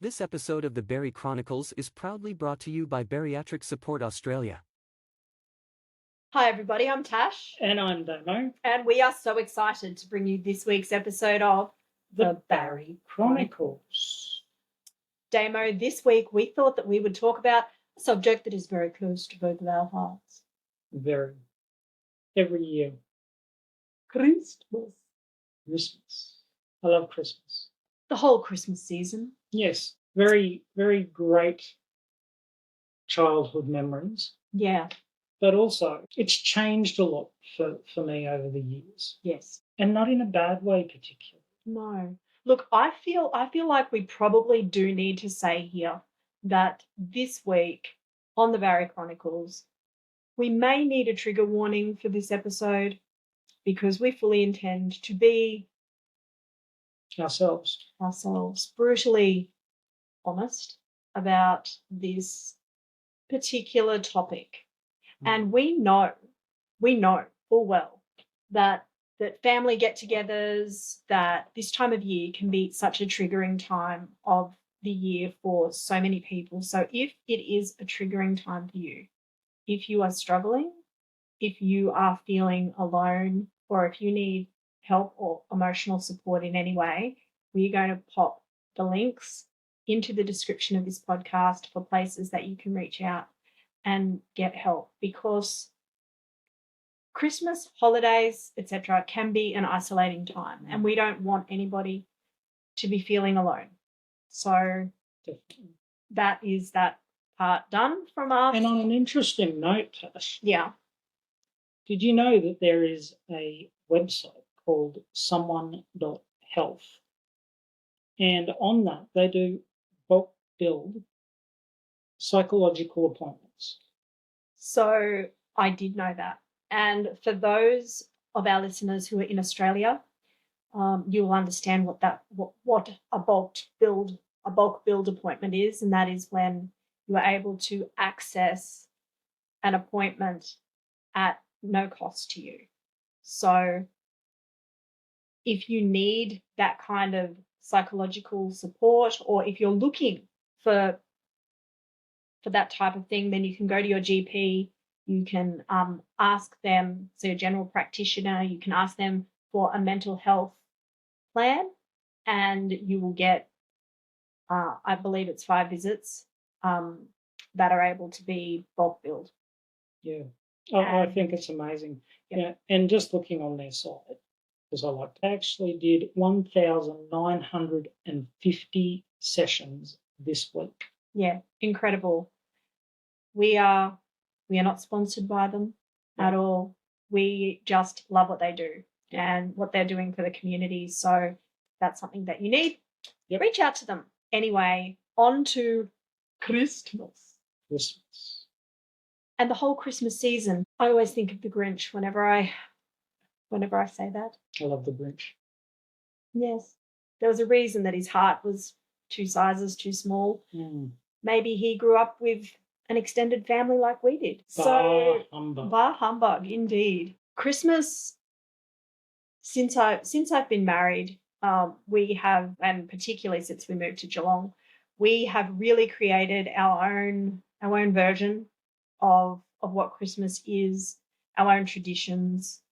This episode of the Barry Chronicles is proudly brought to you by Bariatric Support Australia. Hi everybody, I'm Tash. And I'm Damo. And we are so excited to bring you this week's episode of The Barry Chronicles. Damo. This week we thought that we would talk about a subject that is very close to both of our hearts. Very. Every year. Christmas. Christmas. I love Christmas. The whole Christmas season. Yes. Very, very great childhood memories. Yeah. But also, it's changed a lot for me over the years. Yes. And not in a bad way, particularly. No. Look, I feel like we probably do need to say here that this week on the Barry Chronicles, we may need a trigger warning for this episode because we fully intend to be ourselves brutally honest about this particular topic. And we know full well that family get-togethers, that this time of year can be such a triggering time of the year for so many people. So if it is a triggering time for you, if you are struggling, if you are feeling alone, or if you need help or emotional support in any way, we're going to pop the links into the description of this podcast for places that you can reach out and get help, because Christmas, holidays, etc. can be an isolating time, and we don't want anybody to be feeling alone. So that is that part done from us. And on an interesting note, Tash. Yeah. Did you know that there is a website called someone.health? And on that, they do bulk build psychological appointments. So I did know that. And for those of our listeners who are in Australia, you will understand what a bulk build appointment is, and that is when you are able to access an appointment at no cost to you. So if you need that kind of psychological support, or if you're looking for that type of thing, then you can go to your GP. You can ask them, so your general practitioner, you can ask them for a mental health plan, and you will get, I believe it's 5 visits that are able to be bulk billed. Yeah, I think it's amazing. Yeah, and just looking on their site, because I actually did 1,950 sessions this week. Yeah, incredible. We are not sponsored by them at all. We just love what they do and what they're doing for the community. So if that's something that you need, reach out to them. Anyway, on to Christmas. And the whole Christmas season. I always think of the Grinch whenever I say that. I love the Grinch. Yes. There was a reason that his heart was 2 sizes too small. Maybe he grew up with an extended family like we did. Bah humbug, indeed. Christmas, since I've been married, we have, and particularly since we moved to Geelong, we have really created our own version of what Christmas is, our own traditions,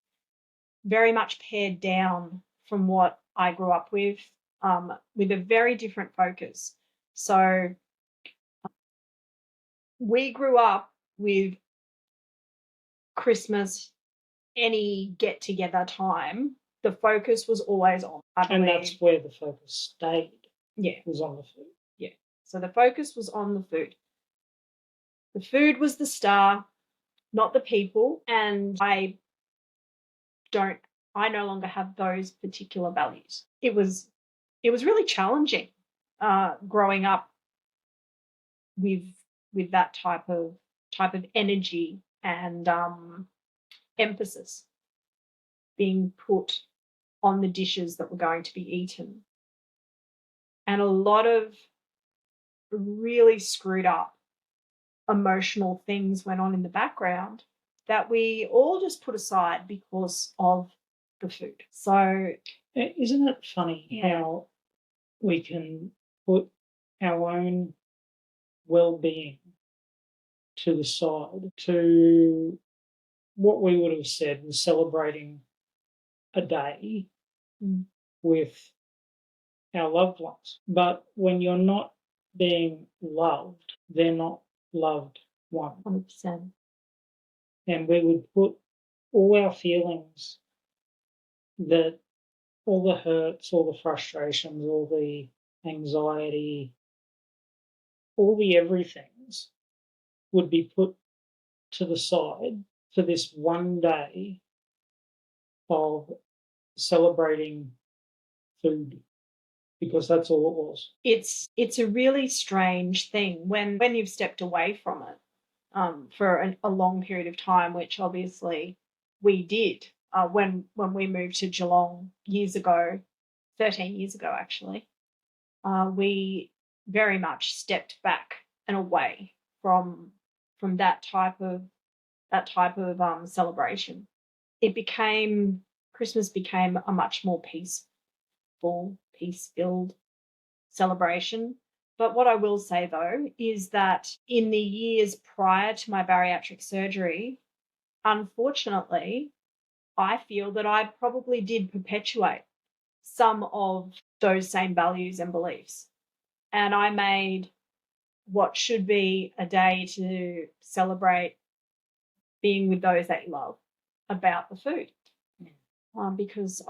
very much pared down from what I grew up with a very different focus. So we grew up with Christmas, any get-together time, the focus was always on, I believe. And that's where the focus stayed. Yeah. It was on the food. Yeah. So the focus was on the food. The food was the star, not the people, and I no longer have those particular values. It was really challenging growing up with that type of energy and emphasis being put on the dishes that were going to be eaten. And a lot of really screwed up emotional things went on in the background that we all just put aside because of the food. So isn't it funny how we can put our own well-being to the side to what we would have said was celebrating a day with our loved ones. But when you're not being loved, they're not loved one. 100%. And we would put all our feelings, that all the hurts, all the frustrations, all the anxiety, all the everythings would be put to the side for this one day of celebrating food, because that's all it was. It's a really strange thing when you've stepped away from it for a long period of time, which obviously we did when we moved to Geelong years ago, 13 years ago actually. We very much stepped back and away from that type of celebration. Christmas became a much more peaceful, peace-filled celebration. But what I will say, though, is that in the years prior to my bariatric surgery, unfortunately, I feel that I probably did perpetuate some of those same values and beliefs. And I made what should be a day to celebrate being with those that you love about the food. Because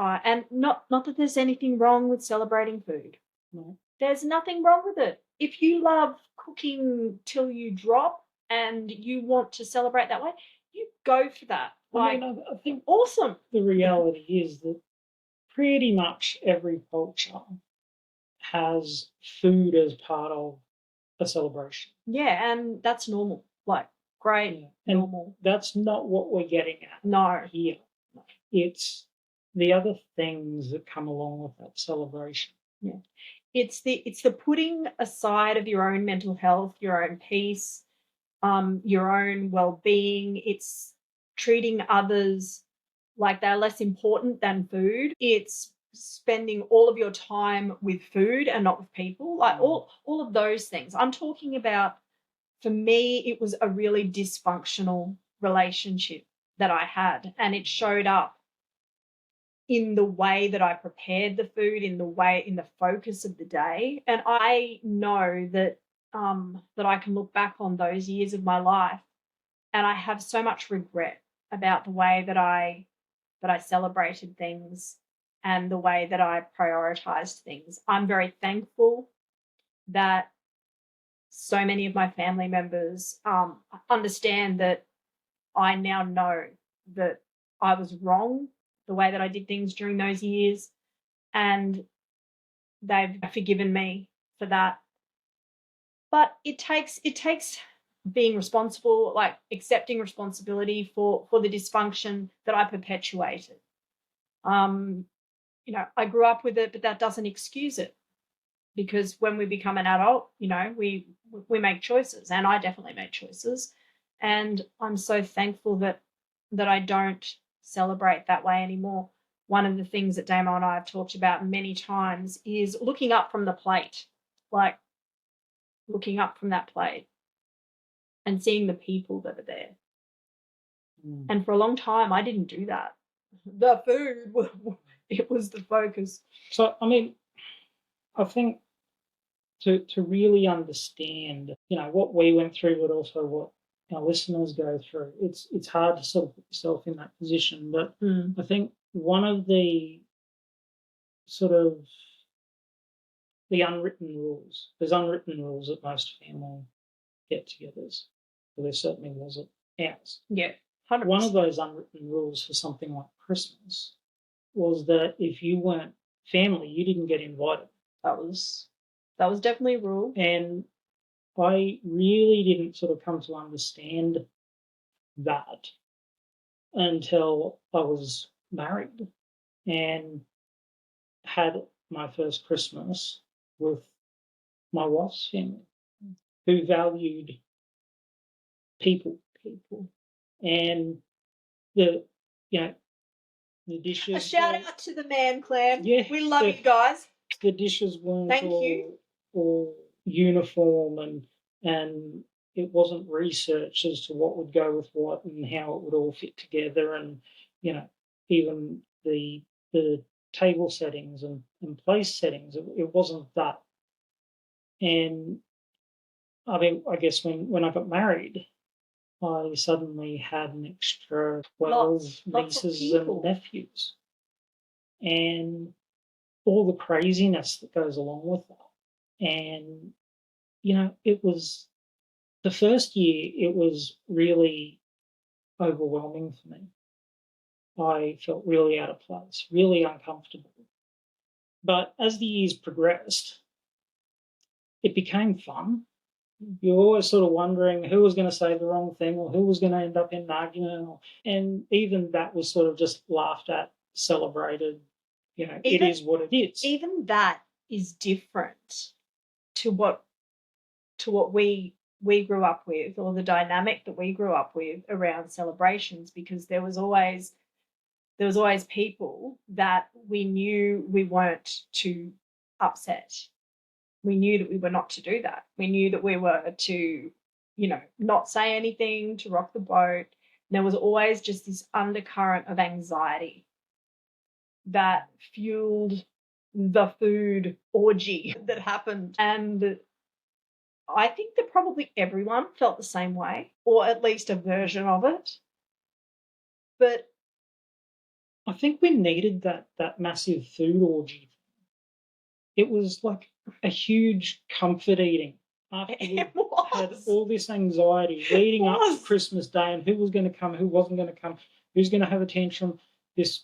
not that there's anything wrong with celebrating food. No. There's nothing wrong with it. If you love cooking till you drop and you want to celebrate that way, you go for that. I think awesome. The reality is that pretty much every culture has food as part of a celebration. Yeah, and that's normal. Great, normal. That's not what we're getting at. No. Here. It's the other things that come along with that celebration. Yeah. It's the putting aside of your own mental health, your own peace, your own well-being. It's treating others like they're less important than food. It's spending all of your time with food and not with people. All of those things. I'm talking about, for me, it was a really dysfunctional relationship that I had, and it showed up in the way that I prepared the food, in the focus of the day. And I know that that I can look back on those years of my life and I have so much regret about the way that I celebrated things and the way that I prioritized things. I'm very thankful that so many of my family members understand that I now know that I was wrong the way that I did things during those years, and they've forgiven me for that. But it takes being responsible, accepting responsibility for the dysfunction that I perpetuated. I grew up with it, but that doesn't excuse it, because when we become an adult, we make choices, and I definitely made choices, and I'm so thankful that I don't celebrate that way anymore. One of the things that Damo and I have talked about many times is looking up from the plate, looking up from that plate and seeing the people that are there. And for a long time, I didn't do that. The food, it was the focus. So, I think to really understand, what we went through, but also what our listeners go through, it's hard to sort of put yourself in that position. But I think one of the sort of the unwritten rules, there's unwritten rules at most family get-togethers. Well, there certainly was at ours. Yeah, 100%. One of those unwritten rules for something like Christmas was that if you weren't family, you didn't get invited. That was definitely a rule. And I really didn't sort of come to understand that until I was married and had my first Christmas with my wife's family, who valued people, and the dishes. A shout out to the Man Clan. Yeah, we love you guys. The dishes weren't Thank you. all uniform, and it wasn't researched as to what would go with what and how it would all fit together, and even the table settings and place settings. It wasn't that. And I mean, I guess when I got married, I suddenly had an extra 12 Lots of nieces and people. nephews, and all the craziness that goes along with that. And it was the first year. It was really overwhelming for me. I felt really out of place, really uncomfortable. But as the years progressed, it became fun. You're always sort of wondering who was going to say the wrong thing or who was going to end up in an argument. And even that was sort of just laughed at, celebrated. It is what it is. Even that is different to what we grew up with, or the dynamic that we grew up with around celebrations, because there was always people that we knew we weren't to upset. We knew that we were not to do that. We knew that we were to, not say anything, to rock the boat. And there was always just this undercurrent of anxiety that fueled the food orgy that happened. And I think that probably everyone felt the same way, or at least a version of it. But I think we needed that massive food orgy. It was like a huge comfort eating after we had all this anxiety leading up to Christmas Day, and who was going to come, who wasn't going to come, who's going to have a tantrum this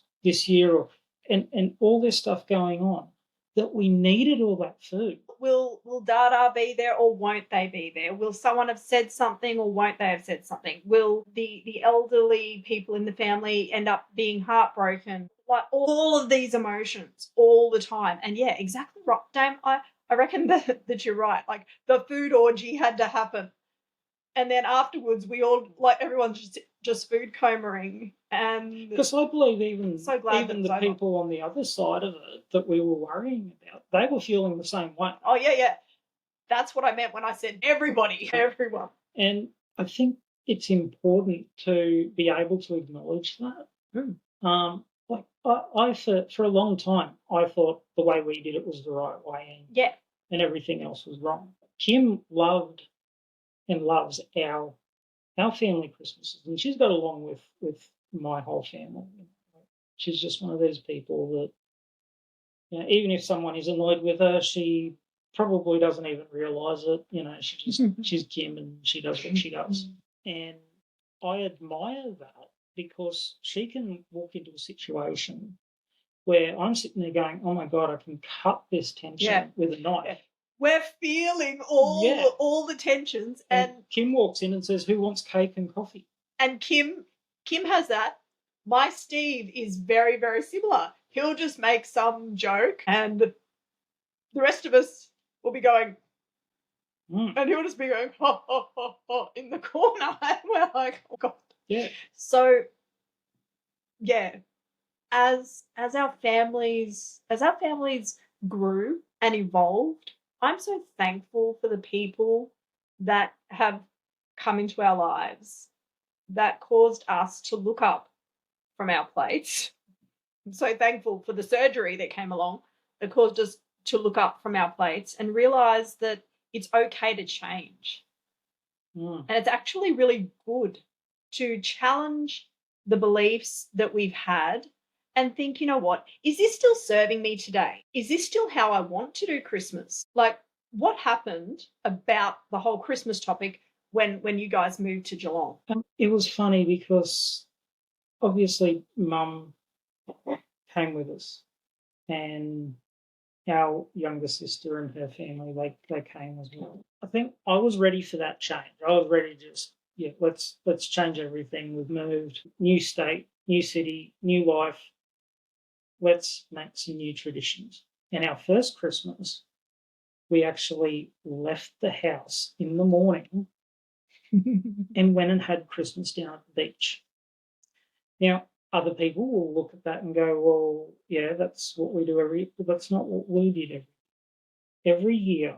year, and all this stuff going on, that we needed all that food. Will Dada be there or won't they be there? Will someone have said something or won't they have said something? Will the elderly people in the family end up being heartbroken? Like all of these emotions all the time. And yeah, exactly right, Dame. I reckon that you're right. Like the food orgy had to happen. And then afterwards, we all, like, everyone's just food comaing. And because I believe even the people on the other side of it that we were worrying about, they were feeling the same way. Oh, yeah. That's what I meant when I said everybody, everyone. And I think it's important to be able to acknowledge that. Like I for a long time, I thought the way we did it was the right way, and everything else was wrong. Kim loved and loves our family Christmases, and she's got along with my whole family. She's just one of those people that, even if someone is annoyed with her, she probably doesn't even realise it. She's Kim, and she does what she does. And I admire that, because she can walk into a situation where I'm sitting there going, oh my God, I can cut this tension with a knife. Yeah. We're feeling all the tensions, and Kim walks in and says, "Who wants cake and coffee?" And Kim has that. My Steve is very, very similar. He'll just make some joke, and the rest of us will be going, and he'll just be going, ha, ha, ha, ha, in the corner, and we're like, oh God. Yeah. So, yeah, as our families grew and evolved, I'm so thankful for the people that have come into our lives that caused us to look up from our plates. I'm so thankful for the surgery that came along that caused us to look up from our plates and realize that it's okay to change. And it's actually really good to challenge the beliefs that we've had and think, you know what, is this still serving me today? Is this still how I want to do Christmas? Like, what happened about the whole Christmas topic when you guys moved to Geelong? It was funny because obviously Mum came with us, and our younger sister and her family, they came as well. I think I was ready for that change. I was ready to just, let's change everything. We've moved, new state, new city, new life. Let's make some new traditions. And our first Christmas, we actually left the house in the morning and went and had Christmas down at the beach. Now, other people will look at that and go, well, yeah, that's what we do every year, but that's not what we did every year.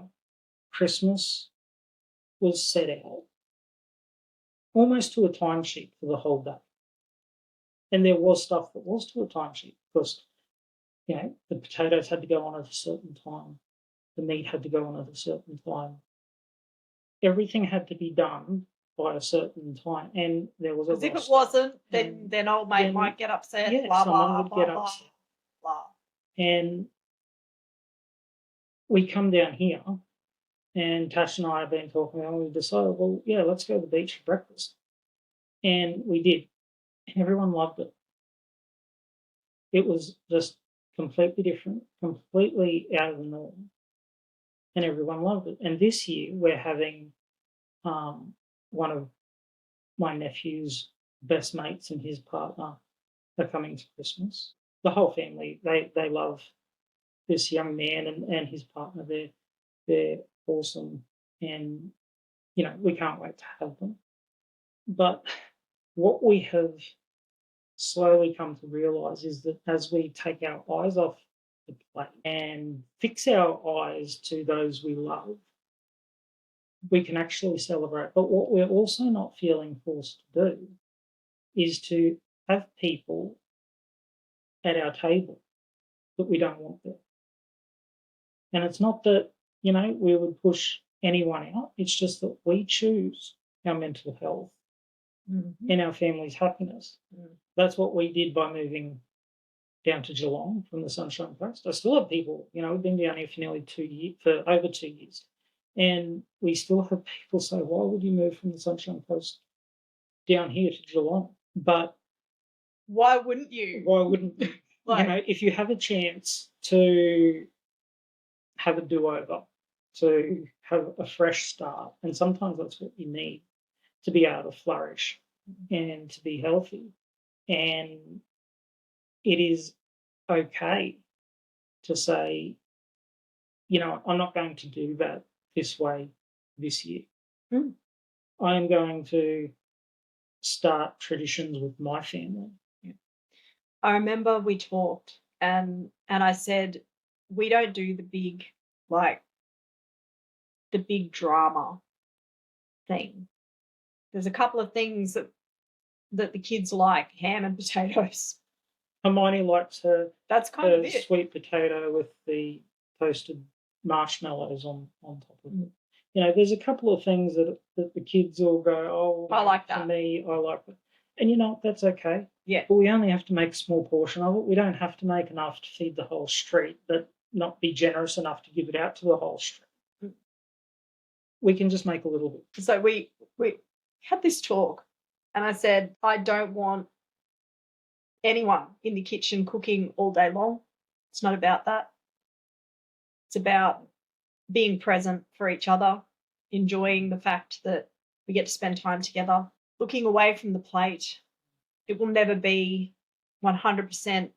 Christmas was set out almost to a timesheet for the whole day. And there was stuff that was to a timesheet because, the potatoes had to go on at a certain time. The meat had to go on at a certain time. Everything had to be done by a certain time. And there was a Because if it roster. wasn't, then old mate might get upset. Yeah, blah, someone blah, would blah, get blah, upset. blah. And we come down here, and Tash and I have been talking, and we decided, well, yeah, let's go to the beach for breakfast. And we did. And everyone loved it. It was just completely different, completely out of the norm. And everyone loved it. And this year we're having one of my nephew's best mates and his partner are coming to Christmas. The whole family, they love this young man and his partner. They're awesome. And, we can't wait to have them. But what we have slowly come to realize is that as we take our eyes off the plate and fix our eyes to those we love, we can actually celebrate. But what we're also not feeling forced to do is to have people at our table that we don't want there. And it's not that, we would push anyone out. It's just that we choose our mental health and our family's happiness. That's what we did by moving down to Geelong from the Sunshine Coast. I still have people, we've been down here for nearly 2 years, for over 2 years. And we still have people say, why would you move from the Sunshine Coast down here to Geelong? But why wouldn't you? Why wouldn't you? If you have a chance to have a do-over, to have a fresh start, and sometimes that's what you need to be able to flourish and to be healthy. And it is okay to say, I'm not going to do that this way this year. I'm going to start traditions with my family. I remember we talked and I said, we don't do the big drama thing. There's a couple of things that the kids like, ham and potatoes. Hermione likes her That's kind of it. Sweet potato with the toasted marshmallows on top of it. There's a couple of things that the kids all go, I like that. For me, I like it. And that's okay. Yeah. But we only have to make a small portion of it. We don't have to make enough to feed the whole street, but not be generous enough to give it out to the whole street. We can just make a little bit. So we had this talk, and I said, I don't want anyone in the kitchen cooking all day long. It's not about that. It's about being present for each other, enjoying the fact that we get to spend time together, looking away from the plate. It will never be 100%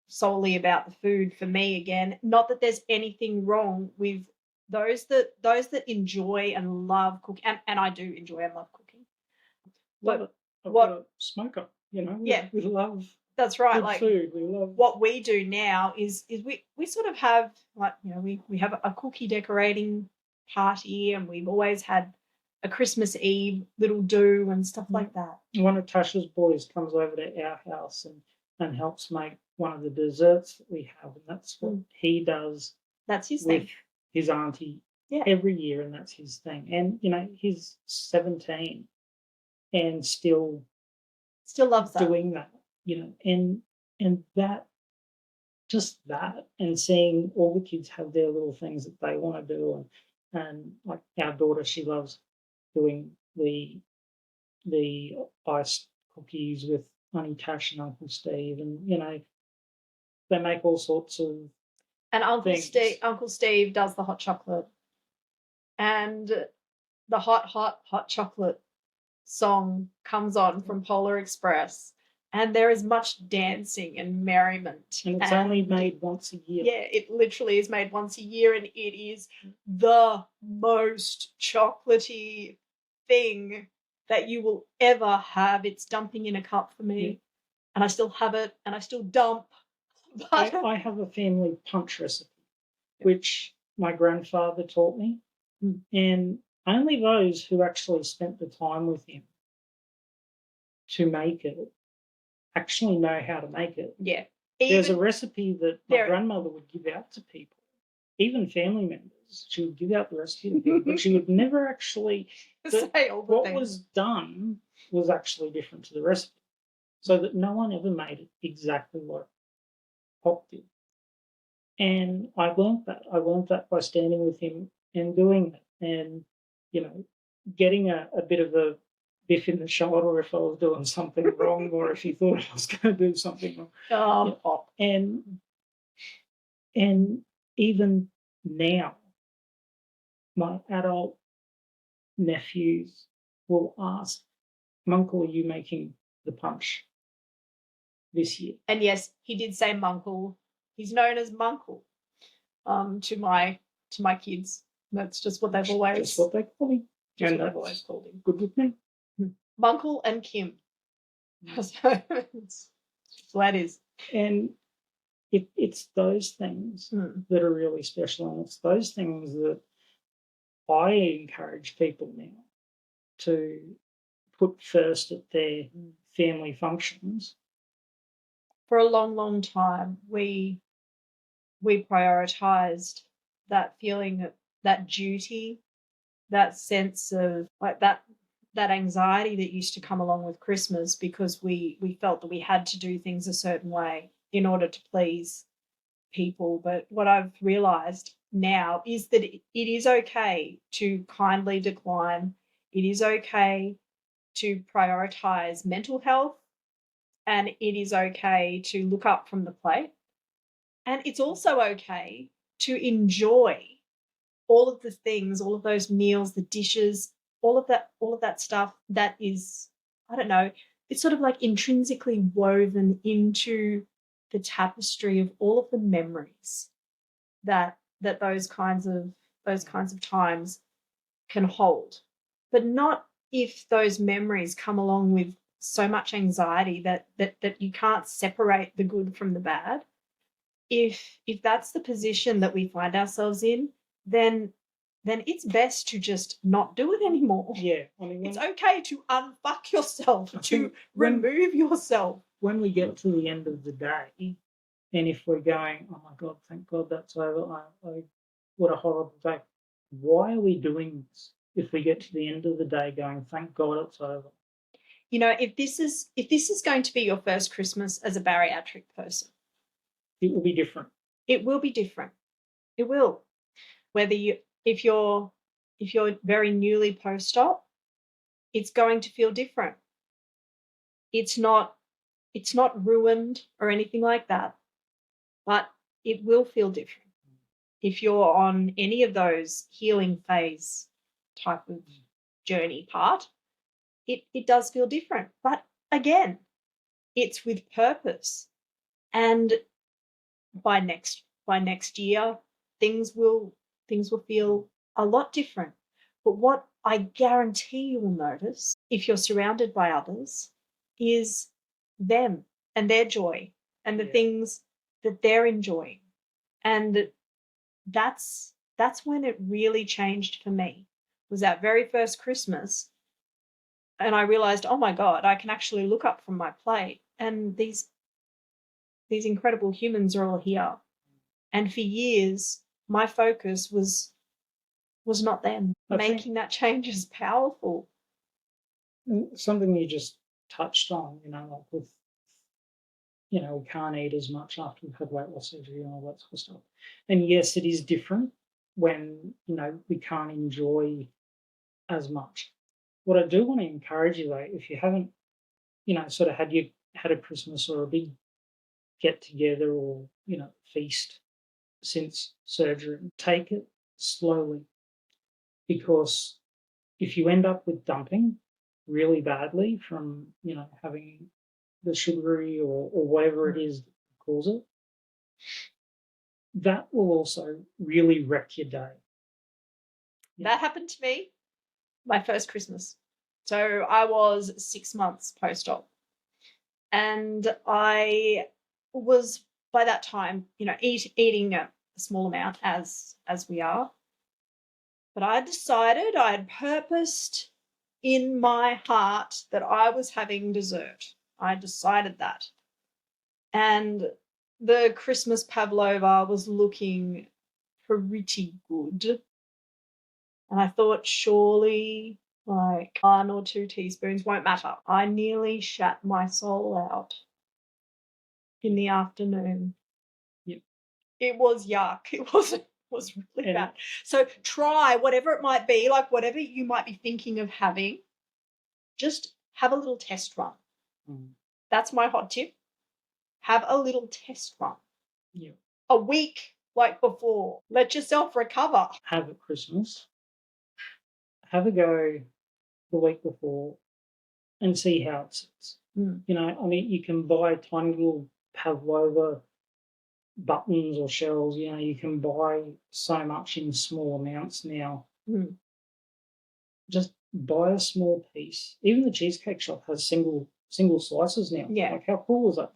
solely about the food for me again. Not that there's anything wrong with those that enjoy and love cooking, and I do enjoy and love cooking. But what smoker, we love. That's right. Good food. We love. What we do now is we sort of have we have a cookie decorating party, and we've always had a Christmas Eve little do and stuff like that. One of Tasha's boys comes over to our house and helps make one of the desserts that we have, and that's what he does. That's his with thing. His auntie every year, and that's his thing. And he's 17 and still loves that. doing that. And that, just that, and seeing all the kids have their little things that they want to do, and like our daughter, she loves doing the iced cookies with Auntie Tash and Uncle Steve, and they make all sorts of. And Uncle Steve does the hot chocolate, and the hot chocolate song comes on from Polar Express, and there is much dancing and merriment. And it's only made once a year. Yeah, it literally is made once a year, and it is the most chocolatey thing that you will ever have. It's dumping in a cup for me, and I still have it, and I still dump. I have a family punch recipe, which my grandfather taught me. And only those who actually spent the time with him to make it actually know how to make it. Yeah. There's a recipe that my There- grandmother would give out to people, even family members. She would give out the recipe to people, but she would never actually say all the what things. was done was actually different to the recipe, so that no one ever made it exactly like Pop did. And I learned that. I learned that by standing with him and doing it, and getting a bit of a biff in the shoulder if I was doing something wrong, or if he thought I was going to do something wrong. Pop. And even now, my adult nephews will ask, "Uncle, are you making the punch this year?" And yes, he did say Munkle. He's known as Munkle to my kids. That's just what they've always Just what they call me. just And what they've that's always called him. good with me. Munkle and Kim. So it's that is. And it's those things that are really special, and it's those things that I encourage people now to put first at their family functions. For a long, long time, we prioritized that feeling, that duty, that sense of like that anxiety that used to come along with Christmas, because we felt that we had to do things a certain way in order to please people. But what I've realized now is that it is okay to kindly decline. It is okay to prioritize mental health, and it is okay to look up from the plate. And it's also okay to enjoy all of the things, all of those meals, the dishes, all of that stuff that is, I don't know, it's sort of like intrinsically woven into the tapestry of all of the memories that those kinds of times can hold. But not if those memories come along with so much anxiety that you can't separate the good from the bad. If that's the position that we find ourselves in, then it's best to just not do it anymore. Yeah, I mean, it's okay to unfuck yourself, to remove yourself. When we get to the end of the day, and if we're going, "Oh my God, thank God that's over," what a horrible day. Why are we doing this? If we get to the end of the day going, "Thank God it's over." If this is going to be your first Christmas as a bariatric person, it will be different. It will be different. It will. Whether if you're very newly post-op, it's going to feel different. It's not ruined or anything like that, but it will feel different. If you're on any of those healing phase type of journey part, it does feel different. But again, it's with purpose. And by next year, things will feel a lot different. But what I guarantee you will notice, if you're surrounded by others, is them and their joy and the things that they're enjoying. And that's when it really changed for me. Was that very first Christmas, and I realized, oh my God, I can actually look up from my plate, and these incredible humans are all here. And for years, my focus was not them. Making that change is powerful. Something you just touched on, like with, we can't eat as much after we've had weight loss surgery and all that sort of stuff. And yes, it is different when, we can't enjoy as much. What I do want to encourage you, though, if you haven't, sort of had a Christmas or a big get together or, feast since surgery, take it slowly. Because if you end up with dumping really badly from, having the sugary or whatever it is that cause it, that will also really wreck your day. That happened to me my first Christmas. So I was 6 months post-op. And I was, by that time, eating a small amount as we are. But I decided, I had purposed in my heart that I was having dessert. I decided that. And the Christmas pavlova was looking pretty good. And I thought, surely, like 1 or 2 teaspoons won't matter. I nearly shat my soul out in the afternoon. Yep. It was yuck. It was really bad. So try whatever it might be, like whatever you might be thinking of having, just have a little test run. That's my hot tip. Have a little test run. Yeah. A week like before. Let yourself recover. Have at Christmas. Have a go the week before and see how it sits. You know, I mean, you can buy tiny little pavlova buttons or shells. You know, you can buy so much in small amounts now. Just buy a small piece. Even the Cheesecake Shop has single slices now. Yeah. Like, how cool is that?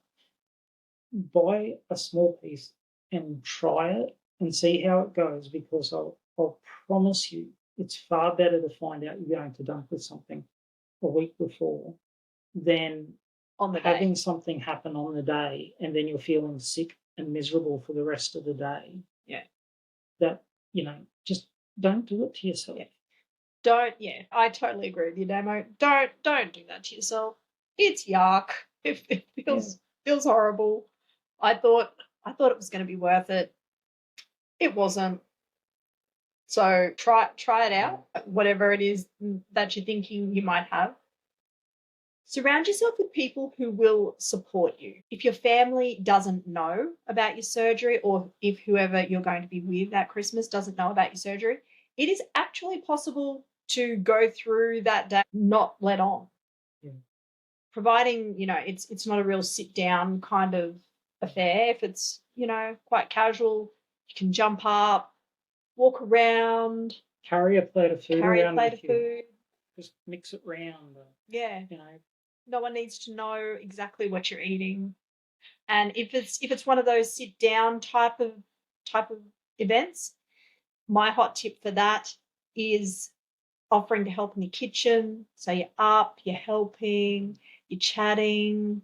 Buy a small piece and try it and see how it goes, because I'll promise you it's far better to find out you're going to dump with something a week before than On the having day. something happen on the day and then you're feeling sick and miserable for the rest of the day. Yeah. That, you know, just don't do it to yourself. Yeah. I totally agree with you, Damo. Don't do that to yourself. It's yuck. It feels horrible. I thought it was going to be worth it. It wasn't. So try it out, whatever it is that you're thinking you might have. Surround yourself with people who will support you. If your family doesn't know about your surgery, or if whoever you're going to be with at Christmas doesn't know about your surgery, it is actually possible to go through that day not let on. Yeah. Providing, you know, it's not a real sit down kind of affair. If it's, you know, quite casual, you can jump up, walk around, Carry a plate of food around with you. food. Just mix it round. Yeah. You know. No one needs to know exactly what you're eating. And if it's one of those sit down type of events, my hot tip for that is offering to help in the kitchen. So you're up, you're helping, you're chatting,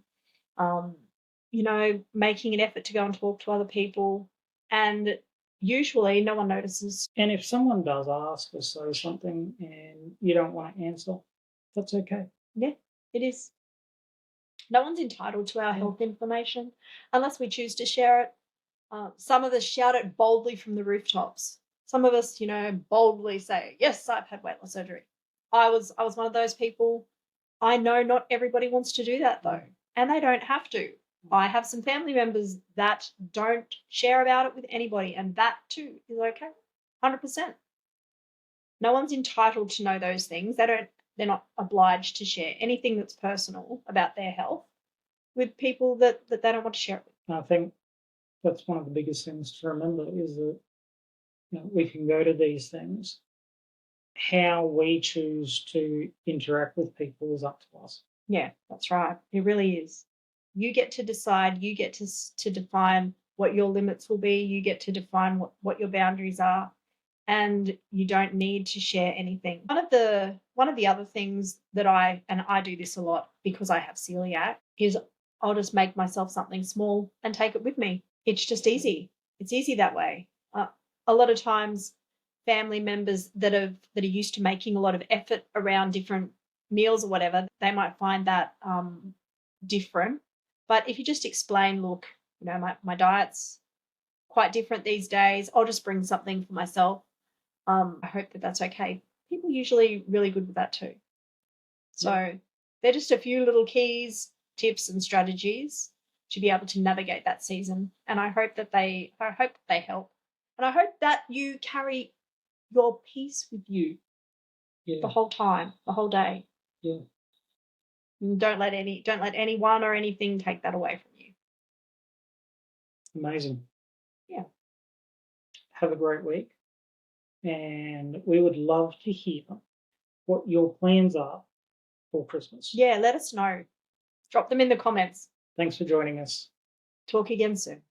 you know, making an effort to go and talk to other people. And usually no one notices. And if someone does ask or say something and you don't want to answer, that's okay. Yeah, it is. No one's entitled to our health information unless we choose to share it. Some of us shout it boldly from the rooftops. Some of us, you know, boldly say, yes, I've had weight loss surgery. I was one of those people. I know not everybody wants to do that though, and they don't have to. I have some family members that don't share about it with anybody, and that too is okay. 100%. No one's entitled to know those things. They're not obliged to share anything that's personal about their health with people that they don't want to share it with. I think that's one of the biggest things to remember is that, you know, we can go to these things. How we choose to interact with people is up to us. Yeah, that's right. It really is. You get to decide. You get to define what your limits will be. You get to define what your boundaries are. And you don't need to share anything. One of the other things that I do this a lot because I have celiac, is I'll just make myself something small and take it with me. It's just easy. It's easy that way. A lot of times, family members that are used to making a lot of effort around different meals or whatever, they might find that different. But if you just explain, look, you know, my diet's quite different these days. I'll just bring something for myself. I hope that that's okay. People are usually really good with that too. So they're just a few little keys, tips, and strategies to be able to navigate that season. And I hope that they help. And I hope that you carry your peace with you the whole time, the whole day. Yeah. And don't let anyone or anything take that away from you. Amazing. Yeah. Have a great week. And we would love to hear what your plans are for Christmas. Yeah, let us know. Drop them in the comments. Thanks for joining us. Talk again soon.